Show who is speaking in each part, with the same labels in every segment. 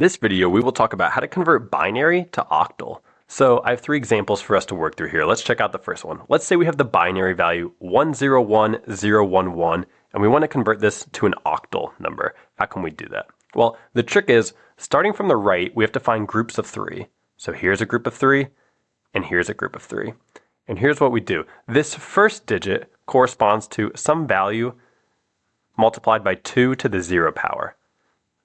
Speaker 1: this video, we will talk about how to convert binary to octal. So I have three examples for us to work through here. Let's check out the first one. Let's say we have the binary value 101011, and we want to convert this to an octal number. How can we do that? Well, the trick is, starting from the right, we have to find groups of three. So here's a group of three, and here's a group of three. And here's what we do. This first digit corresponds to some value multiplied by 2 to the 0 power.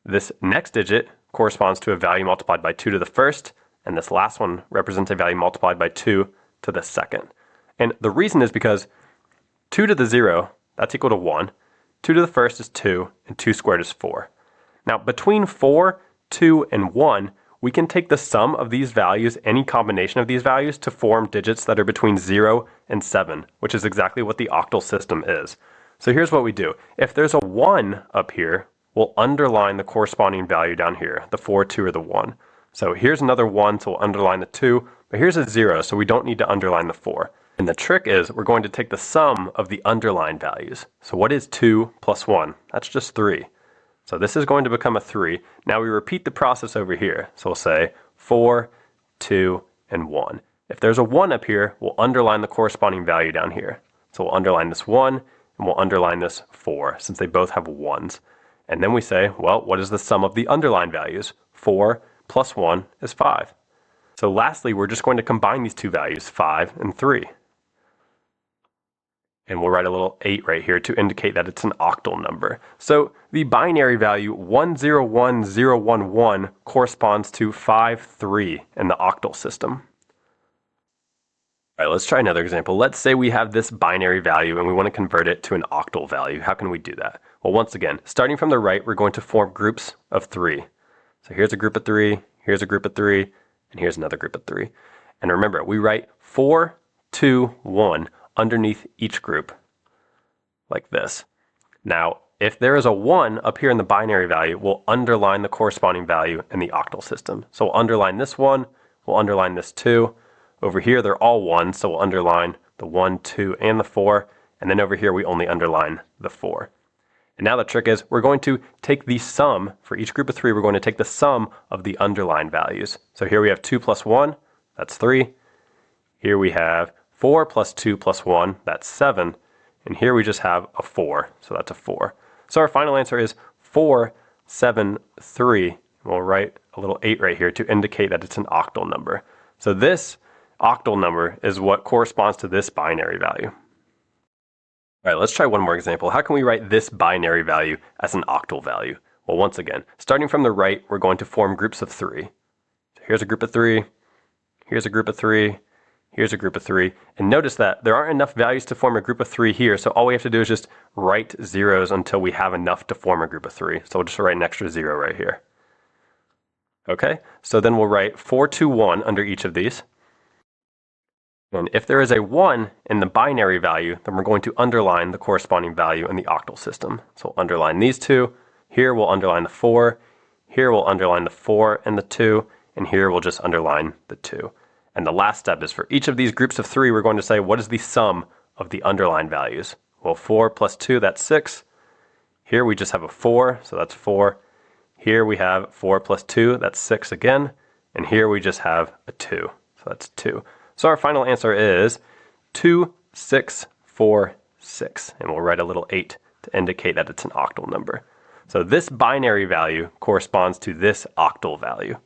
Speaker 1: This next digit corresponds to a value multiplied by 2 to the first, and this last one represents a value multiplied by 2 to the second. And the reason is because 2 to the 0, that's equal to 1, 2 to the first is 2, and 2 squared is 4. Now, between 4, 2, and 1, we can take the sum of these values, any combination of these values, to form digits that are between 0 and 7, which is exactly what the octal system is. So here's what we do. If there's a 1 up here, we'll underline the corresponding value down here, the 4, 2, or the 1. So here's another 1, so we'll underline the 2, but here's a 0, so we don't need to underline the 4. And the trick is we're going to take the sum of the underlined values. So what is 2 plus 1? That's just 3. So this is going to become a 3. Now we repeat the process over here. So we'll say 4, 2, and 1. If there's a 1 up here, we'll underline the corresponding value down here. So we'll underline this 1, and we'll underline this 4, since they both have 1s. And then we say, well, what is the sum of the underlined values? 4 plus 1 is 5. So lastly, we're just going to combine these two values, 5 and 3. And we'll write a little 8 right here to indicate that it's an octal number. So the binary value 101011 corresponds to 5, 3 in the octal system. All right, let's try another example. Let's say we have this binary value and we want to convert it to an octal value. How can we do that? Well, once again, starting from the right, we're going to form groups of 3. So here's a group of 3, here's a group of 3, and here's another group of 3. And remember, we write 4, 2, 1 underneath each group, like this. Now, if there is a 1 up here in the binary value, we'll underline the corresponding value in the octal system. So we'll underline this 1, we'll underline this 2. Over here, they're all 1, so we'll underline the 1, 2, and the 4. And then over here, we only underline the 4. And now the trick is we're going to take the sum, for each group of 3, we're going to take the sum of the underlined values. So here we have 2 plus 1, that's 3. Here we have 4 plus 2 plus 1, that's 7. And here we just have a 4, so that's a 4. So our final answer is 4, 7, 3. And we'll write a little 8 right here to indicate that it's an octal number. So this octal number is what corresponds to this binary value. All right, let's try one more example. How can we write this binary value as an octal value? Well, once again, starting from the right, we're going to form groups of 3. So here's a group of 3, here's a group of 3, here's a group of 3. And notice that there aren't enough values to form a group of 3 here, so all we have to do is just write zeros until we have enough to form a group of 3. So we'll just write an extra 0 right here. Okay, so then we'll write 4, 2, 1 under each of these. And if there is a 1 in the binary value, then we're going to underline the corresponding value in the octal system. So we'll underline these two. Here we'll underline the 4. Here we'll underline the 4 and the 2. And here we'll just underline the 2. And the last step is for each of these groups of 3, we're going to say, what is the sum of the underlined values? Well, 4 plus 2, that's 6. Here we just have a 4, so that's 4. Here we have 4 plus 2, that's 6 again. And here we just have a 2, so that's 2. So our final answer is 2, 6, 4, 6. And we'll write a little 8 to indicate that it's an octal number. So this binary value corresponds to this octal value.